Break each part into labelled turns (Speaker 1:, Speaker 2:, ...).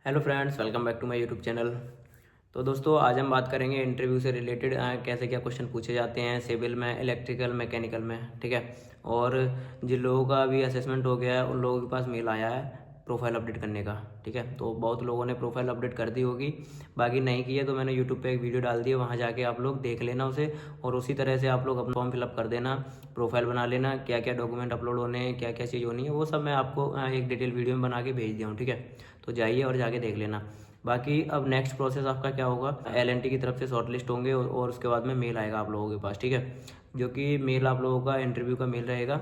Speaker 1: Hello friends, welcome back to my YouTube channel. तो दोस्तों, आज हम बात करेंगे इंटरव्यू से रिलेटेड कैसे क्या क्वेश्चन पूछे जाते हैं सिविल में, इलेक्ट्रिकल, मैकेनिकल में। ठीक है। और जिन लोगों का अभी असेसमेंट हो गया है उन लोगों के पास मेल आया है प्रोफाइल अपडेट करने का। ठीक है। तो बहुत लोगों ने प्रोफाइल अपडेट कर दी होगी, बाकी नहीं की है तो मैंने यूट्यूब पे एक वीडियो डाल दी है, वहाँ जाके आप लोग देख लेना उसे। और उसी तरह से आप लोग अपना फॉर्म फिलअप कर देना, प्रोफाइल बना लेना, क्या क्या डॉक्यूमेंट अपलोड होने हैं, क्या क्या चीज़ होनी है, वो सब मैं आपको एक डिटेल वीडियो में बना के भेज दिया हूँ। ठीक है। तो जाइए और जाके देख लेना। बाकी अब नेक्स्ट प्रोसेस आपका क्या होगा, एलएनटी की तरफ से शॉर्टलिस्ट होंगे और उसके बाद में मेल आएगा आप लोगों के पास। ठीक है। जो कि मेल आप लोगों का इंटरव्यू का मेल रहेगा।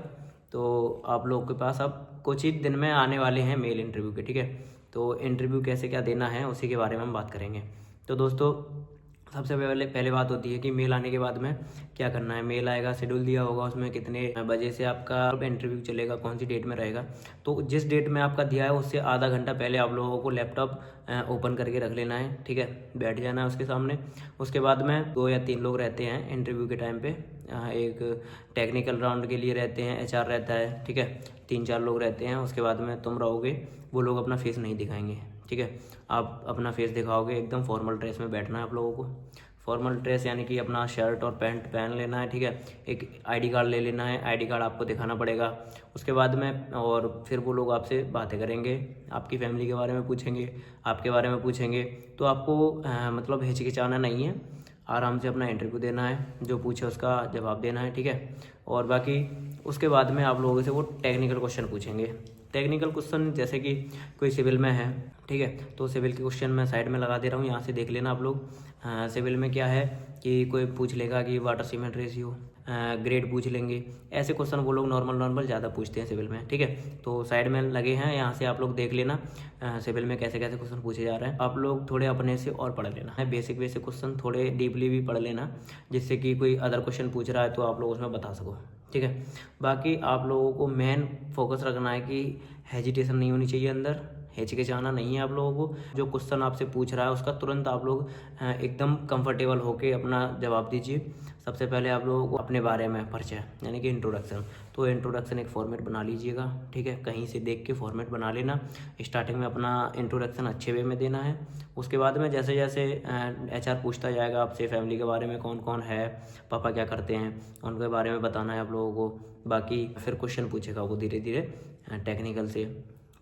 Speaker 1: तो आप लोगों के पास अब कुछ ही दिन में आने वाले हैं मेल इंटरव्यू के। ठीक है। तो इंटरव्यू कैसे क्या देना है उसी के बारे में हम बात करेंगे। तो दोस्तों, सबसे पहले बात होती है कि मेल आने के बाद में क्या करना है। मेल आएगा, शेड्यूल दिया होगा, उसमें कितने बजे से आपका इंटरव्यू चलेगा, कौन सी डेट में रहेगा। तो जिस डेट में आपका दिया है उससे आधा घंटा पहले आप लोगों को लैपटॉप ओपन करके रख लेना है। ठीक है। बैठ जाना है उसके सामने। उसके बाद में 2 या 3 लोग रहते हैं इंटरव्यू के टाइम पे। एक टेक्निकल राउंड के लिए रहते हैं, एचआर रहता है। ठीक है। 3-4 लोग रहते हैं। उसके बाद में तुम रहोगे, वो लोग अपना फेस नहीं दिखाएंगे। ठीक है। आप अपना फेस दिखाओगे, एकदम फॉर्मल ड्रेस में बैठना है आप लोगों को। फॉर्मल ड्रेस यानी कि अपना शर्ट और पैंट पहन लेना है। ठीक है। एक आईडी कार्ड ले लेना है, आईडी कार्ड आपको दिखाना पड़ेगा। उसके बाद में और फिर वो लोग आपसे बातें करेंगे, आपकी फैमिली के बारे में पूछेंगे, आपके बारे में पूछेंगे। तो आपको मतलब हिचकिचाना नहीं है, आराम से अपना इंटरव्यू देना है, जो पूछे उसका जवाब देना है। ठीक है। और बाकी उसके बाद में आप लोगों से वो टेक्निकल क्वेश्चन पूछेंगे। टेक्निकल क्वेश्चन जैसे कि कोई सिविल में है, ठीक है, तो सिविल के क्वेश्चन मैं साइड में लगा दे रहा हूँ, यहाँ से देख लेना आप लोग। सिविल में क्या है कि कोई पूछ लेगा कि वाटर सीमेंट रेशियो, ग्रेड पूछ लेंगे। ऐसे क्वेश्चन वो लोग नॉर्मल ज़्यादा पूछते हैं सिविल में। ठीक है। तो साइड में लगे हैं, यहाँ से आप लोग देख लेना सिविल में कैसे कैसे क्वेश्चन पूछे जा रहे हैं। आप लोग थोड़े अपने से और पढ़ लेना है, बेसिक क्वेश्चन थोड़े डीपली भी पढ़ लेना, जिससे कि कोई अदर क्वेश्चन पूछ रहा है तो आप लोग उसमें बता सको। ठीक है। बाकी आप लोगों को मेन फोकस रखना है कि हेजिटेशन नहीं होनी चाहिए, अंदर हिचकिचाना नहीं है आप लोगों को। जो क्वेश्चन आपसे पूछ रहा है उसका तुरंत आप लोग एकदम कंफर्टेबल होके अपना जवाब दीजिए। सबसे पहले आप लोगों को अपने बारे में परिचय यानी कि इंट्रोडक्शन। तो इंट्रोडक्शन एक फॉर्मेट बना लीजिएगा। ठीक है। कहीं से देख के फॉर्मेट बना लेना। स्टार्टिंग में अपना इंट्रोडक्शन अच्छे वे में देना है। उसके बाद में जैसे जैसे एचआर पूछता जाएगा आपसे फैमिली के बारे में, कौन कौन है, पापा क्या करते हैं, उनके बारे में बताना है आप लोगों को। बाकी फिर क्वेश्चन पूछेगा वो धीरे धीरे, टेक्निकल से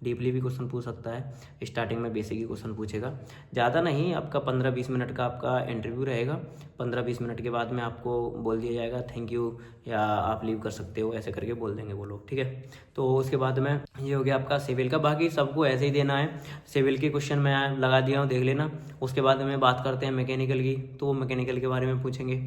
Speaker 1: डीपली भी क्वेश्चन पूछ सकता है। स्टार्टिंग में बेसिक ही क्वेश्चन पूछेगा, ज़्यादा नहीं। आपका 15-20 मिनट का आपका इंटरव्यू रहेगा। 15-20 मिनट के बाद में आपको बोल दिया जाएगा थैंक यू, या आप लीव कर सकते हो, ऐसे करके बोल देंगे वो लोग। ठीक है। तो उसके बाद में ये हो गया आपका सिविल का। बाकी सबको ऐसे ही देना है। सिविल के क्वेश्चन मैं लगा दिया हूँ, देख लेना। उसके बाद में बात करते हैं मैकेनिकल की। तो वो मैकेनिकल के बारे में पूछेंगे।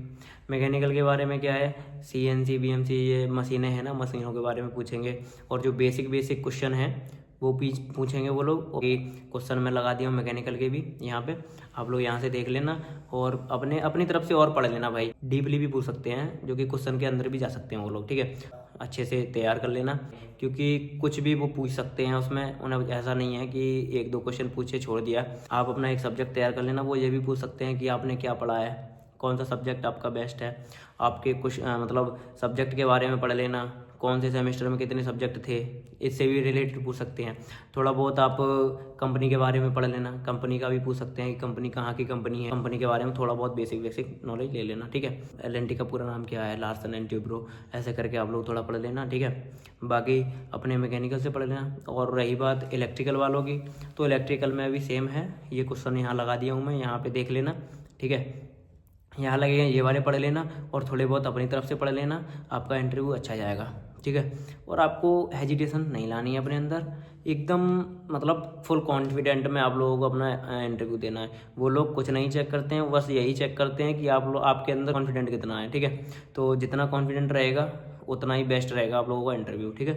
Speaker 1: मैकेनिकल के बारे में क्या है, सीएनसी बीएमसी ये मशीनें हैं ना, मशीनों के बारे में पूछेंगे। और जो बेसिक क्वेश्चन है वो पूछेंगे वो लोग। और क्वेश्चन मैं लगा दिया हूँ मैकेनिकल के भी यहाँ पे, आप लोग यहाँ से देख लेना और अपनी तरफ से और पढ़ लेना भाई। डीपली भी पूछ सकते हैं, जो कि क्वेश्चन के अंदर भी जा सकते हैं वो लोग। ठीक है। अच्छे से तैयार कर लेना, क्योंकि कुछ भी वो पूछ सकते हैं उसमें। उन्हें ऐसा नहीं है कि 1-2 क्वेश्चन पूछे छोड़ दिया। आप अपना एक सब्जेक्ट तैयार कर लेना। वो ये भी पूछ सकते हैं कि आपने क्या पढ़ा है, कौन सा सब्जेक्ट आपका बेस्ट है, आपके कुछ मतलब सब्जेक्ट के बारे में पढ़ लेना, कौन से सेमेस्टर में कितने सब्जेक्ट थे, इससे भी रिलेटेड पूछ सकते हैं। थोड़ा बहुत आप कंपनी के बारे में पढ़ लेना, कंपनी का भी पूछ सकते हैं कि कंपनी कहाँ की कंपनी है, कंपनी के बारे में थोड़ा बहुत बेसिक नॉलेज ले लेना। ठीक है। एलएनटी का पूरा नाम क्या है, लार्सन एंड ट्यूब्रो, ऐसे करके आप लोग थोड़ा पढ़ लेना। ठीक है। बाकी अपने मैकेनिकल से पढ़ लेना। और रही बात इलेक्ट्रिकल वालों की, तो इलेक्ट्रिकल में भी सेम है। ये क्वेश्चन यहाँ लगा दिया हूँ मैं, यहाँ पे देख लेना। ठीक है। यहाँ लगेगा ये वाले पढ़ लेना और थोड़े बहुत अपनी तरफ से पढ़ लेना, आपका इंटरव्यू अच्छा जाएगा। ठीक है। और आपको हेजिटेशन नहीं लानी है अपने अंदर, एकदम मतलब फुल कॉन्फिडेंट में आप लोगों को अपना इंटरव्यू देना है। वो लोग कुछ नहीं चेक करते हैं, बस यही चेक करते हैं कि आपके अंदर कॉन्फिडेंट कितना है। ठीक है। तो जितना कॉन्फिडेंट रहेगा उतना ही बेस्ट रहेगा आप लोगों का इंटरव्यू। ठीक है।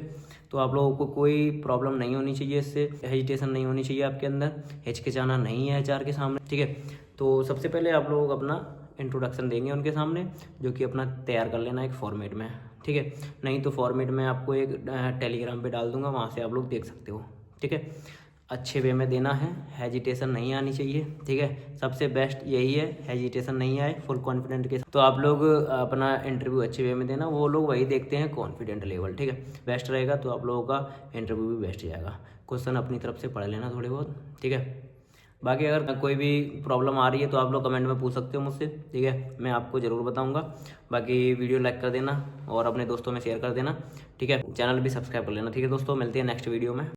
Speaker 1: तो आप लोगों को कोई प्रॉब्लम नहीं होनी चाहिए, इससे हेजिटेशन नहीं होनी चाहिए आपके अंदर, हिचकिचाना नहीं है एचआर के सामने। ठीक है। तो सबसे पहले आप लोग अपना इंट्रोडक्शन देंगे उनके सामने, जो कि अपना तैयार कर लेना एक फॉर्मेट में। ठीक है। नहीं तो फॉर्मेट में आपको एक टेलीग्राम पे डाल दूंगा, वहाँ से आप लोग देख सकते हो। ठीक है। अच्छे वे में देना है, हेजिटेशन नहीं आनी चाहिए। ठीक है। सबसे बेस्ट यही है, हेजिटेशन नहीं आए, फुल कॉन्फिडेंट के साथ। तो आप लोग अपना इंटरव्यू अच्छे वे में देना, वो लोग वही देखते हैं कॉन्फिडेंट लेवल। ठीक है। बेस्ट रहेगा तो आप लोगों का इंटरव्यू भी बेस्ट जाएगा। क्वेश्चन अपनी तरफ से पढ़ लेना थोड़े बहुत। ठीक है। बाकी अगर कोई भी प्रॉब्लम आ रही है तो आप लोग कमेंट में पूछ सकते हो मुझसे, ठीक है, मैं आपको ज़रूर बताऊँगा। बाकी वीडियो लाइक कर देना और अपने दोस्तों में शेयर कर देना, ठीक है, चैनल भी सब्सक्राइब कर लेना, ठीक है दोस्तों, मिलते हैं नेक्स्ट वीडियो में।